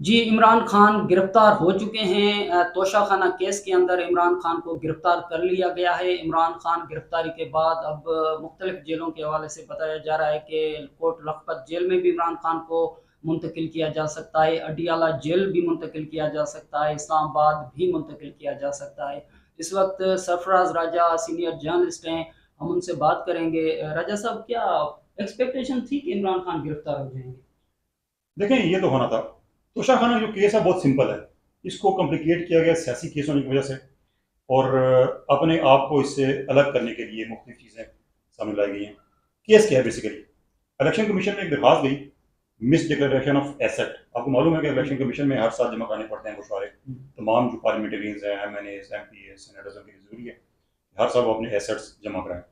जी, इमरान खान गिरफ्तार हो चुके हैं। तोशाखाना केस के अंदर इमरान खान को गिरफ्तार कर लिया गया है। इमरान खान गिरफ्तारी के बाद अब मुख्तलिफ जेलों के हवाले से बताया जा रहा है कि कोट लखपत जेल में भी इमरान खान को मुंतकिल किया जा सकता है, अडियाला जेल भी मुंतकिल किया जा सकता है, इस्लामाबाद भी मुंतकिल किया जा सकता है। इस वक्त सरफराज राजा सीनियर जर्नलिस्ट हैं, हम उनसे बात करेंगे। राजा साहब, क्या एक्सपेक्टेशन थी कि इमरान खान गिरफ्तार हो जाएंगे? देखें, ये तो होना था। तुषार खाना जो केस है बहुत सिंपल है। इसको कॉम्प्लिकेट किया गया सियासी केस होने की वजह से, और अपने आप को इससे अलग करने के लिए मुख्तलिफ चीज़ें सामने लाई गई हैं। केस क्या है बेसिकली? इलेक्शन कमीशन में एक दरखास्त गई, मिस डिक्लेरेशन ऑफ एसेट। आपको मालूम है कि इलेक्शन कमीशन में हर साल जमा कराने पड़ते हैं मशवरे। तमाम जो पार्लियामेंटेरियंस हैं, M N S, M P S, senators, उनके लिए जरूरी है कि हर साल वो अपने एसेट्स जमा कराएं।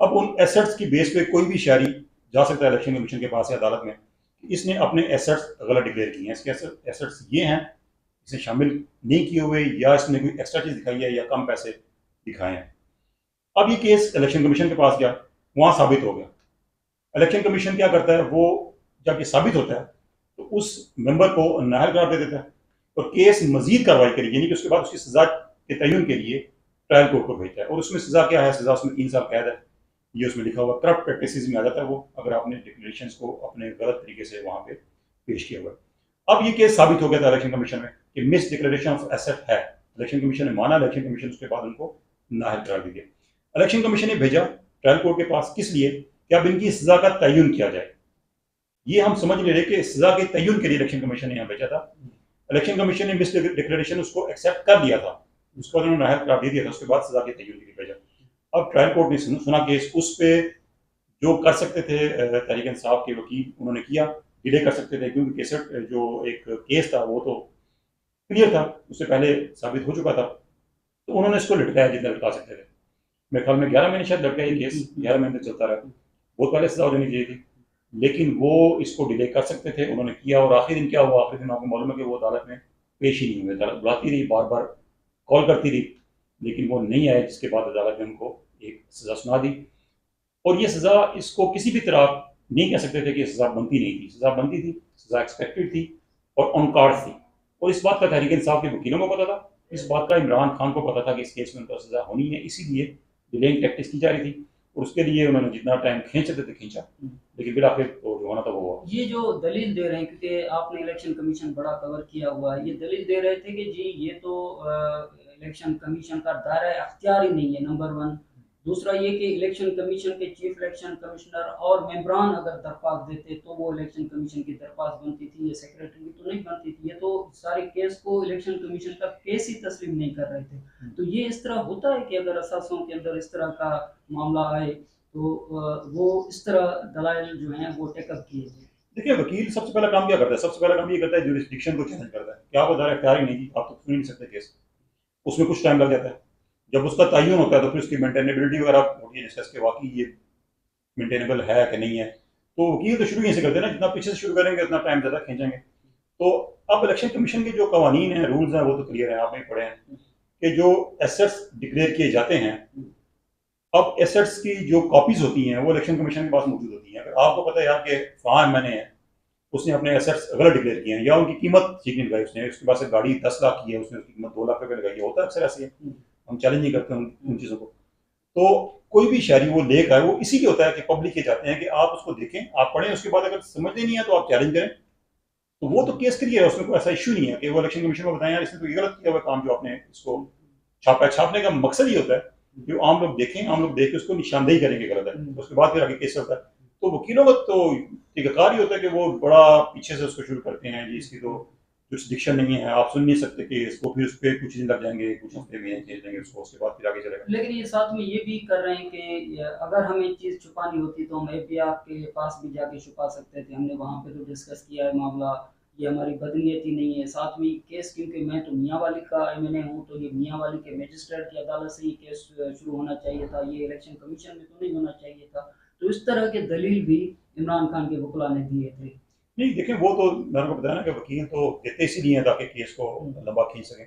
अब उन एसेट्स की बेस पे कोई भी शहरी जा सकता है इलेक्शन कमीशन के पास या अदालत में कि इसने अपने एसेट्स गलत डिक्लेयर किए हैं, इसके एसेट्स ये हैं, इसे शामिल नहीं किए हुए, या इसने कोई एक्स्ट्रा चीज़ दिखाई है या कम पैसे दिखाए हैं। अब ये केस इलेक्शन कमीशन के पास गया, वहां साबित हो गया। इलेक्शन कमीशन क्या करता है, वो जब ये साबित होता है तो उस मेंबर को नाहल करार दे देता है और केस मजीद कार्रवाई करेगी, यानी कि उसके बाद उसकी सजा के तयन के लिए ट्रायल कोर्ट को भेजता है। और उसमें सजा क्या है? सजा उसमें 3 साल कैद है। ये उसमें लिखा हुआ करप्ट प्रैक्टिस में आ जाता है वो, अगर आपने डिक्लेरेशन को अपने गलत तरीके से वहां पे पेश किया हुआ है। अब ये केस साबित हो गया था इलेक्शन कमीशन में कि मिस डिक्लेरेशन ऑफ एसेट है। इलेक्शन कमीशन ने माना, इलेक्शन कमीशन उसके बाद उनको नाहल करार दे दिया। इलेक्शन कमीशन ने भेजा ट्रायल कोर्ट के पास, किस लिए? कि अब इनकी सजा का तयन किया जाए। ये हम समझ ले रहे कि सजा के तयन के लिए इलेक्शन कमीशन ने यहाँ भेजा था। इलेक्शन कमीशन ने मिस डिक्लेरेशन उसको एक्सेप्ट कर लिया था, उसको उन्होंने नाहल करार दे दिया था, उसके बाद सजा के तयन के लिए भेजा। अब ट्रायल कोर्ट ने सुना केस, उस पे जो कर सकते थे तहरीक इंसाफ के वकील, उन्होंने किया। डिले कर सकते थे क्योंकि केसट जो एक केस था वो तो क्लियर था, उससे पहले साबित हो चुका था। तो उन्होंने इसको लटकाया जितना लटका सकते थे। मेरे ख्याल में 11 महीने शायद लटका ये केस, 11 महीने तक चलता रहा। बहुत पहले सजा हो जानी चाहिए थी, लेकिन वो इसको डिले कर सकते थे, उन्होंने किया। और आखिरी दिन क्या हुआ? आखिरी दिन आपको मालूम है कि वो अदालत में पेश ही नहीं हुए। अदालत बुलाती रही, बार बार कॉल करती रही, लेकिन वो नहीं आए, जिसके बाद अदालत ने उनको एक सज़ा सुना दी। और ये सज़ा, इसको किसी भी तरह आप नहीं कह सकते थे कि सज़ा बनती नहीं थी। सज़ा बनती थी, सज़ा एक्सपेक्टेड थी और ऑन कार्ड थी। और इस बात का तहरीक इंसाफ के वकीलों को पता था, इस बात का इमरान खान को पता था कि इस केस में उनको सज़ा होनी है, इसीलिए डिलेइंग टैक्टिस की जा रही थी। और उसके लिए उन्होंने जितना टाइम खींच सकते थे खींचा, लेकिन फिर आखिर तो जो होना था वो हुआ। ये जो दलील दे रहे हैं, क्योंकि आपने इलेक्शन कमीशन बड़ा कवर किया हुआ है, ये दलील दे रहे थे कि जी ये तो इलेक्शन कमीशन का दायरा अख्तियार ही नहीं है, नंबर वन। दूसरा ये कि इलेक्शन कमीशन के चीफ इलेक्शन कमिश्नर और मेंबरान अगर दरख्वास्त देते तो वो इलेक्शन कमीशन की दरख्वास्त बनती थी, ये सेक्रेटरी की तो नहीं बनती थी। ये तो सारे केस को इलेक्शन कमीशन का केस ही तस्लीम नहीं कर रहे थे। तो ये इस तरह होता है कि अगर असासों के अंदर इस तरह का मामला आए तो वो इस तरह दलाइल जो हैं वो टेकअप किए जाए। देखिए, वकील सबसे पहला काम क्या करता है? सबसे पहला काम ये करता है जुरिस्डिक्शन को चैलेंज करता है कि आप दायरा अख्तियार ही नहीं थी, आप तो सुन ही नहीं सकते केस। उसमें कुछ टाइम लग जाता है। जब उसका तयन होता है तो फिर उसकी मेंटेनेबिलिटी वगैरह होती है, डिस्कस के वाकई ये मेंटेनेबल है कि नहीं है। तो वकील तो शुरू यहीं से करते हैं ना, जितना पीछे से शुरू करेंगे उतना टाइम ज़्यादा खींचेंगे। तो अब इलेक्शन कमीशन के जो कवानीन हैं, रूल्स हैं, वो तो क्लियर है, आपने पढ़े हैं कि जो एसेट्स डिक्लेयर किए जाते हैं, अब एसेट्स की जो कॉपीज होती हैं वो इलेक्शन कमीशन के पास मौजूद होती हैं। अगर आपको पता है यार कि फलां मैंने है, उसने अपने एसेट्स गलत डिक्लेयर किए हैं या उनकी कीमत ठीक नहीं लगाई, उसके पास एक गाड़ी 10 लाख की है, उसने उसकी कीमत 2 लाख रुपए लगाई है, होता है अक्सर ऐसे है। हम चैलेंज नहीं करते उन चीज़ों को। तो कोई भी शहरी वो लेकर आए, वो इसीलिए होता है कि पब्लिक ये चाहते हैं कि आप उसको देखें, आप पढ़ें, उसके बाद अगर समझ नहीं है तो आप चैलेंज करें। तो वो तो केस क्लियर है, उसमें कोई ऐसा इशू नहीं है कि वो इलेक्शन कमीशन को बताएं यार इसने तो ये गलत किया हुआ काम जो आपने इसको छापा है। छापने का मकसद ये होता है कि आम लोग देखें, आम लोग देख के उसको निशानदेही करेंगे गलत है, उसके बाद फिर आगे केस होता है। तो वकीलों का तो तरीकाकार ही होता है कि वो बड़ा पीछे से उसको शुरू करते हैं, जी इसकी तो जुरिस्डिक्शन नहीं है, आप सुन नहीं सकते केस को, फिर उस पर कुछ दिन लग जाएंगे, कुछ हफ्ते महीने खींच देंगे उसको, उसके बाद फिर आगे चलेगा। लेकिन ये साथ में ये भी कर रहे हैं कि अगर हमें चीज़ छुपानी होती तो हम एफबीआर के पास भी जाके छुपा सकते थे, हमने वहाँ पे तो डिस्कस किया है मामला, ये हमारी बदनीयती नहीं है। साथ में केस, क्योंकि मैं तो मियाँ वाली का एमएनए हूँ, तो ये मियाँ वाली के मजिस्ट्रेट की अदालत से ये केस शुरू होना चाहिए था, ये इलेक्शन कमीशन में तो नहीं होना चाहिए था। तो इस तरह के दलील भी इमरान खान के वकला ने दिए थे। नहीं, देखें, वो तो मैंने को बताया ना कि वकील तो देते इसीलिए हैं ताकि केस को लंबा खींच सकें।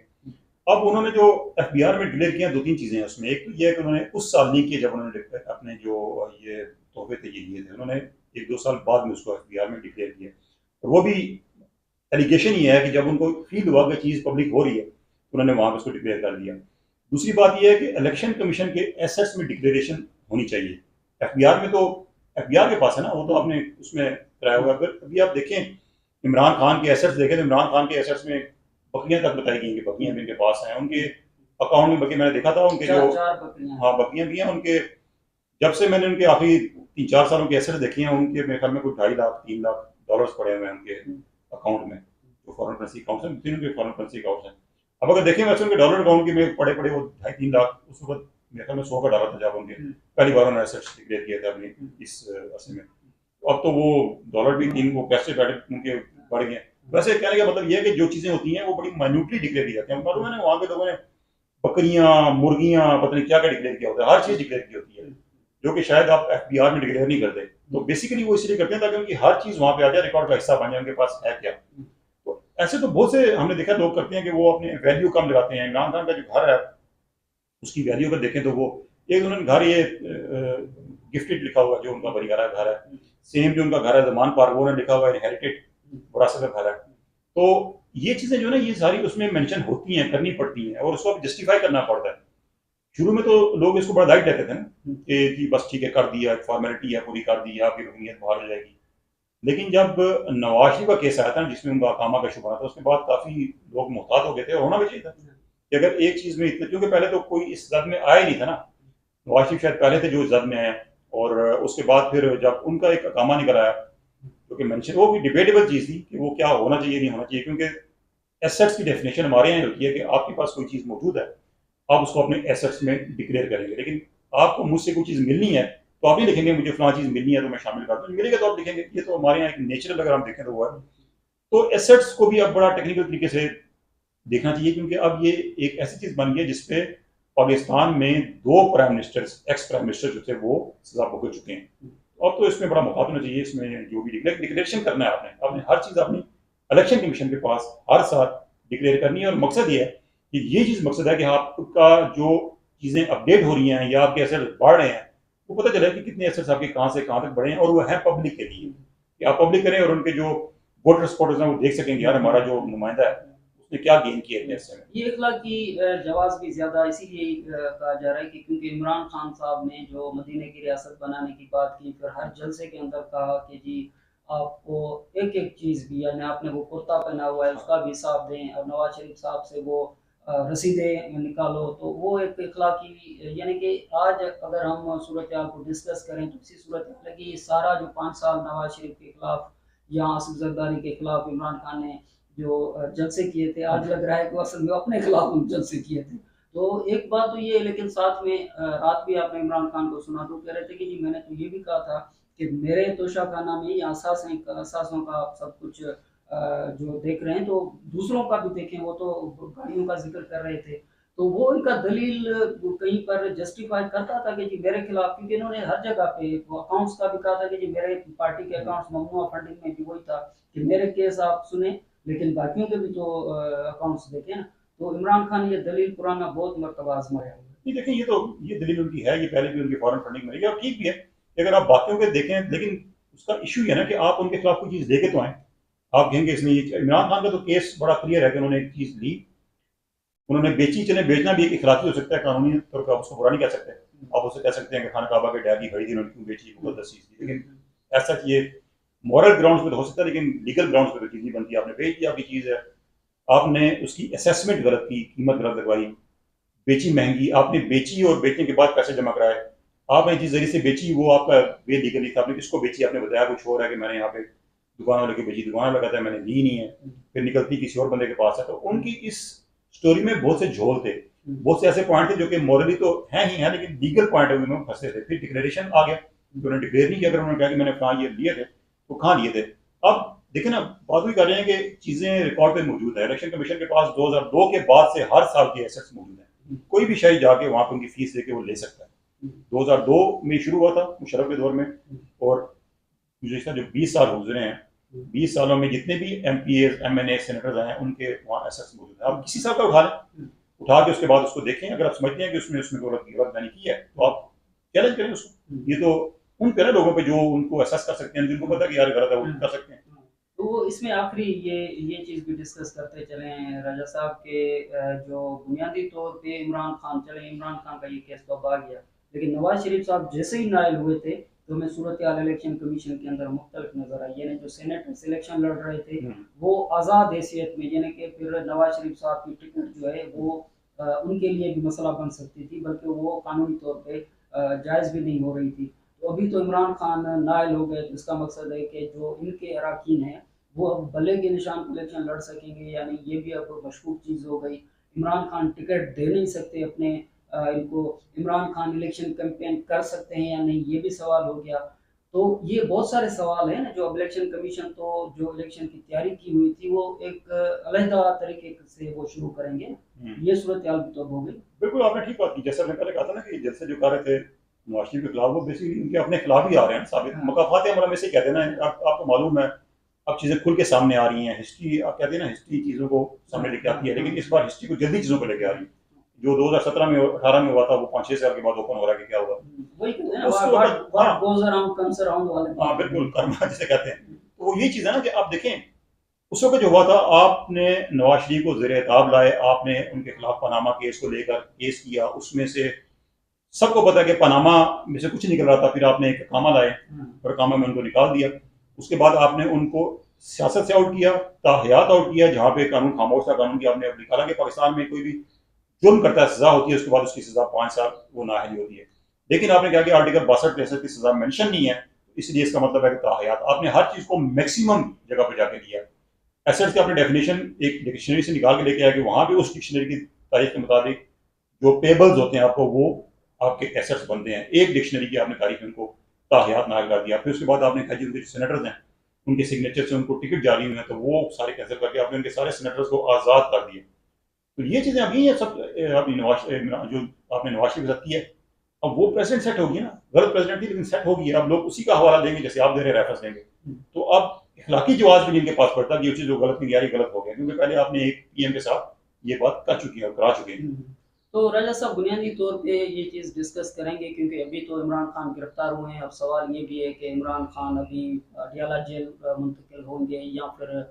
अब उन्होंने जो एफबीआर में डिक्लेयर किया, 2-3 चीज़ें हैं उसमें। एक तो ये है कि उन्होंने उस साल नहीं किया जब उन्होंने अपने जो ये तोहफे थे ये दिए थे, उन्होंने 1-2 साल बाद में उसको एफबीआर में डिक्लेयर किया। और वो भी एलिगेशन ये है कि जब उनको फील हुआ कि चीज़ पब्लिक हो रही है तो उन्होंने वहाँ पर उसको डिक्लेयर कर दिया। दूसरी बात यह है कि इलेक्शन कमीशन के एसेट्स में डिक्लेरेशन होनी चाहिए। एफबीआर में तो एफबीआर के पास है ना, वो तो आपने उसमें कराया हुआ है। फिर अभी आप देखें इमरान खान के एसेट्स देखें तो इमरान खान के एसेट्स में बकरियां तक बताई गई कि बकरियां भी इनके पास हैं, उनके अकाउंट में बकरी मैंने देखा था उनके जो चार बकरियां। हाँ बकरियां भी हैं उनके। जब से मैंने उनके आखिरी 3-4 सालों के एसेट्स देखे हैं उनके मेरे ख्याल में कोई 2.5 लाख 3 लाख डॉलर्स पड़े हुए हैं उनके अकाउंट में, जो फॉरेन करेंसी अकाउंट है, तीनों के फॉरेन करेंसी अकाउंट हैं। अब अगर देखें वैसे उनके डॉलर अकाउंट के में पड़े पड़े वो 2.5-3 लाख उस वक्त मेरे ख्याल में 100 का डॉलर था जब उनके पहली बार उन्होंने एसेट्स डिक्लेयर किया था अपने इस अरसे में। अब तो वो डॉलर भी तीन वो कैसे बैठे उनके बढ़ गए। वैसे कहने का मतलब ये है कि जो चीजें होती हैं वो बड़ी माइन्यूटली डिक्लेयर की जाती हैं। मालूम है ना वहाँ के लोगों ने बकरियां मुर्गियां पता नहीं क्या क्या डिक्लेयर किया होता है, हर चीज डिक्लेयर की होती है जो कि शायद आप एफबीआर में डिक्लेयर नहीं करते। तो बेसिकली वो इसलिए करते हैं ताकि उनकी हर चीज वहां पे आ जाए, रिकॉर्ड का हिस्सा बन जाए उनके पास है क्या। तो ऐसे तो बहुत से हमने देखा लोग करते हैं कि वो अपने वैल्यू कम लगाते हैं। इमरान खान का जो घर है उसकी वैल्यू अगर देखें तो वो एक उन्होंने घर ये गिफ्टेड लिखा हुआ जो उनका परिवार घर है, सेम जो उनका घर है जमान पार्क वो लिखा हुआ है इनहेरिटेड विरासत का घर है। तो ये चीजें जो है ना ये सारी उसमें मेंशन होती हैं, करनी पड़ती हैं और उसको जस्टिफाई करना पड़ता है। शुरू में तो लोग इसको बड़ा लाइट लेते थे ना कि बस ठीक है कर दिया, फॉर्मेलिटी है पूरी कर दी, आपकी रुकनीत बहाल हो जाएगी। लेकिन जब नवाज शरीफ का केस आया था जिसमें उनका अकामा का शुबा था उसके बाद काफी लोग मुहतात हो गए थे और होना भी चाहिए था कि अगर एक चीज में इतना, क्योंकि पहले तो कोई इस जद में आया ही नहीं था ना, नवाज शरीफ शायद पहले थे जो जद में आया और उसके बाद फिर जब उनका एक अकामा निकल आया जो कि मेंशन वो भी डिबेटेबल चीज थी कि वो क्या होना चाहिए नहीं होना चाहिए, क्योंकि एसेट्स की डेफिनेशन हमारे यहाँ होती है कि आपके पास कोई चीज मौजूद है आप उसको अपने एसेट्स में डिक्लेयर करेंगे। लेकिन आपको मुझसे कोई चीज मिलनी है तो आप नहीं लिखेंगे मुझे फलां चीज मिलनी है तो मैं शामिल कर दूँ, मिलेगा तो आप लिखेंगे। ये तो हमारे यहाँ एक नेचुरल अगर हम देखें तो वो है। तो एसेट्स को भी अब बड़ा टेक्निकल तरीके से देखना चाहिए क्योंकि अब ये एक ऐसी चीज बन गई है जिसपे पाकिस्तान में 2 prime ministers ex prime minister जो थे वो सजा भुगत चुके हैं। अब तो इसमें बड़ा मुकाबला होना चाहिए, इसमें जो भी डिक्लेरेशन करना है आपने हर चीज अपनी इलेक्शन कमीशन के पास हर साल डिक्लेयर करनी है। और मकसद ये है कि ये चीज मकसद है कि आपका जो चीजें अपडेट हो रही हैं या आपके एसेट्स बढ़ रहे हैं वो पता चले कि कितने एसेट्स आपके कहाँ से कहाँ तक बढ़े हैं और वो है पब्लिक के लिए कि आप पब्लिक करें और उनके जो वोटर सपोर्टर्स हैं वो देख सकेंगे यार हमारा जो नुमाइंदा है उसने क्या गेन किया है ऐसे में। ये इखलाक की जवाब भी ज्यादा इसीलिए कहा जा रहा है कि क्योंकि इमरान खान साहब ने जो मदीने की रियासत बनाने की बात की, फिर हर जलसे के अंदर कहा कि जी आपको एक एक चीज भी, यानी आपने वो कुर्ता पहना हुआ है उसका भी हिसाब दें और नवाज शरीफ साहब से वो रसीदें निकालो। तो वो एक इखलाकी, यानी कि आज अगर हम सूरत हाल को डिस्कस करें तो इसी सूरत हाल की सारा जो 5 साल नवाज शरीफ के खिलाफ या आसिफ जरदारी के खिलाफ इमरान खान ने जो जलसे किए थे, आज लग रहा है कि असल में अपने खिलाफ उन जलसे किए थे। तो एक बात तो ये, लेकिन साथ में रात भी आपने इमरान खान को सुना तो कह रहे थे कि जी मैंने तो ये भी कहा था कि मेरे तोशाखाना में या असासों का आप सब कुछ जो देख रहे हैं तो दूसरों का भी देखें। वो तो गाड़ियों का जिक्र कर रहे थे तो वो इनका दलील कहीं पर जस्टिफाई करता था कि जी मेरे खिलाफ, क्योंकि इन्होंने हर जगह पे अकाउंट्स का भी कहा था कि जी मेरे पार्टी के अकाउंट्स ममनुआ फंडिंग में भी वही था कि मेरे केस आप सुने लेकिन बाकियों के भी तो अकाउंट्स देखें ना। तो इमरान खान ये दलील पुराना बहुत मरतबा आजमाया हुआ है। ये देखें ये दलील उनकी है, ये पहले भी उनकी फॉरेन फंडिंग में रही है और ठीक भी है अगर आप बाकियों के देखें। लेकिन उसका इशू है ना कि आप उनके खिलाफ कोई चीज लेके तो आए। आप कहेंगे इसने ये इमरान खान का तो केस बड़ा क्लियर है कि उन्होंने एक चीज ली उन्होंने बेची, चले बेचना भी एक इखलाकी हो सकता है, कानूनी तौर पर आप उसको बुरा नहीं कह सकते। आप उससे कह सकते हैं कि खान काबा के डैड की खरीदी उन्होंने क्यों बेची वो 10 चीज थी, लेकिन ऐसा ये मॉरल ग्राउंड्स पे तो हो सकता है लेकिन लीगल ग्राउंड्स पे तो चीज नहीं बनती। आपने बेच दी, आपकी चीज है, आपने उसकी असेसमेंट गलत की, कीमत गलत लगवाई, बेची महंगी, आपने बेची और बेचने के बाद पैसे जमा कराए, आपने जिस जरिए से बेची वो आपका वे लीगल नहीं था। आपने किसको बेची आपने बताया कुछ और है कि मैंने यहाँ पे दुकान वाले की बेची, दुकान वाला कहता है मैंने ली नहीं है, फिर निकलती किसी और बंदे के पास है। तो उनकी इस स्टोरी में बहुत से झोल थे, बहुत से ऐसे पॉइंट थे जो कि मॉरली तो है ही है लेकिन लीगल पॉइंट ऑफ व्यू में फंसे थे। फिर डिक्लेरेशन आ गया, उन्होंने डिक्लेयर नहीं किया, अगर उन्होंने कहा कि मैंने कहा ये लिए थे तो कहाँ लिए थे। अब देखिए ना बात भी कर रहे हैं कि चीजें रिकॉर्ड पे मौजूद है। इलेक्शन कमीशन के पास 2002 के बाद से हर साल के एसेट्स मौजूद हैं, कोई भी शायद जाके वहां पर उनकी फीस लेके वो ले सकता है। 2002 में शुरू हुआ था मुशर्रफ के दौर में और मुझे जो 20 साल गुजरे हैं 20 सालों में जितने भी MP MNA सेनेटर्स आए हैं उनके वहाँ एसेट्स मौजूद है। आप किसी साल का उठा लें, उठा के उसके बाद उसको देखें, अगर आप समझते हैं कि उसमें गलत नहीं की है तो आप चैलेंज करें उसको। ये तो उन पे ना लोगों पे जो उनको एसेस कर सकते हैं, जिनको पता है कि यार गलत है वो कर सकते हैं। तो इसमें आखिरी ये चीज़ भी डिस्कस करते चले हैं राजा साहब के जो बुनियादी तौर पे इमरान खान, चले इमरान खान का ये केस तो अब आ गया, लेकिन नवाज शरीफ साहब जैसे ही नायल हुए थे तो हमें सूरत हाल इलेक्शन कमीशन के अंदर मुख्तलिफ नजर आई, यानी जो सेनेटर सिलेक्शन लड़ रहे थे वो आज़ाद हैसियत में, यानी कि फिर नवाज शरीफ साहब की टिकट जो है वो उनके लिए भी मसला बन सकती थी, बल्कि वो कानूनी तौर पे जायज़ भी नहीं हो रही थी। तो अभी तो इमरान खान नायल हो गए, तो इसका मकसद है कि जो इनके अरकान हैं वो अब भले के निशान पर इलेक्शन लड़ सकेंगे, यानी ये भी अब मशकूक चीज़ हो गई। इमरान खान टिकट दे नहीं सकते अपने इनको, इमरान खान इलेक्शन कैंपेन कर सकते हैं या नहीं, ये भी सवाल हो गया। तो ये बहुत सारे सवाल हैं ना, जो अब इलेक्शन कमीशन तो जो इलेक्शन की तैयारी की हुई थी वो एक अलहदा तरीके से वो शुरू करेंगे, ये सूरत हाल तो हो गई। बिल्कुल आपने ठीक बात की, जैसे आपने पहले कहा था ना कि जैसे जो कर रहे थे नवाज शरीफ के खिलाफ, वो बेसिकली इनके अपने खिलाफ ही आ रहे हैं साबित, मकाफात अमल में से कहते हैं ना, आपको मालूम है अब चीज़ें खुल के सामने आ रही हैं, हिस्ट्री आप कहते हैं ना, हिस्ट्री चीज़ों को सामने लेके आती है, लेकिन इस बार हिस्ट्री को जल्दी चीज़ों को लेके आ रही है। जो 2017 में 18 में हुआ था वो 5-6 साल के बाद ओपन हो रहा है कि क्या होगा, वही कहते हैं उसके ना, ऊपर what goes around comes around वाले। हाँ बिल्कुल, कर्मा जिसे कहते हैं। तो वो ये चीज़ है ना कि आप देखें उस वक्त जो हुआ था, आपने नवाज शरीफ को ज़ेर एताब लाए, आपने उनके खिलाफ पनामा केस को लेकर केस किया, उसमें से सबको पता है कि पनामा में से कुछ निकल रहा था, फिर आपने एक कामा लाए और कामा में उनको निकाल दिया। उसके बाद आपने उनको सियासत से आउट किया, ताहयात आउट किया, जहाँ पे कानून खामोश था कानून की आपने अब निकाला कि पाकिस्तान में कोई भी जुर्म करता है सजा होती है, उसके बाद उसकी सजा 5 साल वो नाअहली होती है। लेकिन आपने कहा कि आर्टिकल 62-63 की सजा मेंशन नहीं है, इसलिए इसका मतलब है कि ताहयात, आपने हर चीज़ को मैक्सिमम जगह पर जाके दिया। एसेट्स की आपने डेफिनेशन एक डिक्शनरी से निकाल के लेके आया कि वहाँ पे उस डिक्शनरी की तारीख के मुताबिक जो पेबल्स होते हैं आपको वो आपके एसेट्स बनते हैं। एक डिक्शनरी की आपने तारीख में उनको ताहयात नाल कर दिया, फिर उसके बाद आपने कहा जी उनके सेनेटर्स हैं उनके सिग्नेचर से उनको टिकट जारी हुए हैं, तो वो सारे कैंसिल करके आपने उनके सारे सेनेटर्स को आज़ाद कर दिए। तो ये चीज़ें अभी है सब, अभी जो आपने नवाज शरीफ के साथ की है, अब वो प्रेसिडेंट सेट होगी ना, गलत प्रेसिडेंट थी लेकिन सेट होगी, अब लोग उसी का हवाला देंगे जैसे आप दे रहे रेफरेंस देंगे। तो अब इखलाकी जवाब भी नहीं इनके पास पड़ता कि ये चीज़ जो गलत नहीं आ रही गलत हो गया, क्योंकि पहले आपने एक पीएम के साथ ये बात कर चुकी है और करा चुके हैं। तो राजा साहब बुनियादी तौर पे ये चीज़ डिस्कस करेंगे, क्योंकि अभी तो इमरान खान गिरफ्तार हुए हैं। अब सवाल ये भी है कि इमरान खान अभी अडियाला जेल मुंतकिल होंगे या फिर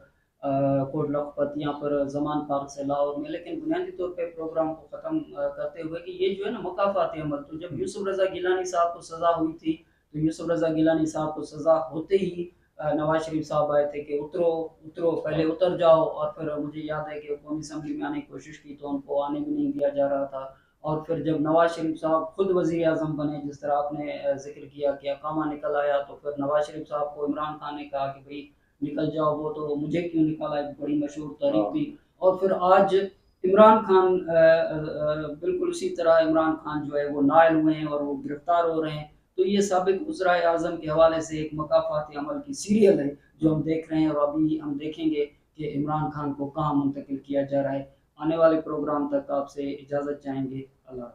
कोट लखपत या फिर जमान पार्क से लाहौर में। लेकिन बुनियादी तौर पे प्रोग्राम को ख़त्म करते हुए कि ये जो है ना मकाफाती अमल, तो जब यूसुफ रज़ा गिलानी साहब को सज़ा हुई थी तो यूसुफ रज़ा गिलानी साहब को सज़ा होते ही नवाज शरीफ साहब आए थे कि उतरो उतरो, पहले उतर जाओ, और फिर मुझे याद है कि कौमी असम्बली में आने की कोशिश की तो उनको आने भी नहीं दिया जा रहा था। और फिर जब नवाज शरीफ साहब खुद वज़ीर आज़म बने, जिस तरह आपने ज़िक्र किया कि अकामा निकल आया, तो फिर नवाज शरीफ साहब को इमरान खान ने कहा कि भाई निकल जाओ, वो तो मुझे क्यों निकाला, एक बड़ी मशहूर तारीख थी। और फिर आज इमरान खान बिल्कुल उसी तरह इमरान खान जो है वो नायल हुए हैं और वो गिरफ्तार हो रहे हैं। तो ये साबिक वज़राए आज़म के हवाले से एक मकाफाती अमल की सीरियल है जो हम देख रहे हैं, और अभी हम देखेंगे कि इमरान खान को कहाँ मुंतकिल किया जा रहा है। आने वाले प्रोग्राम तक आपसे इजाज़त चाहेंगे। अल्लाह।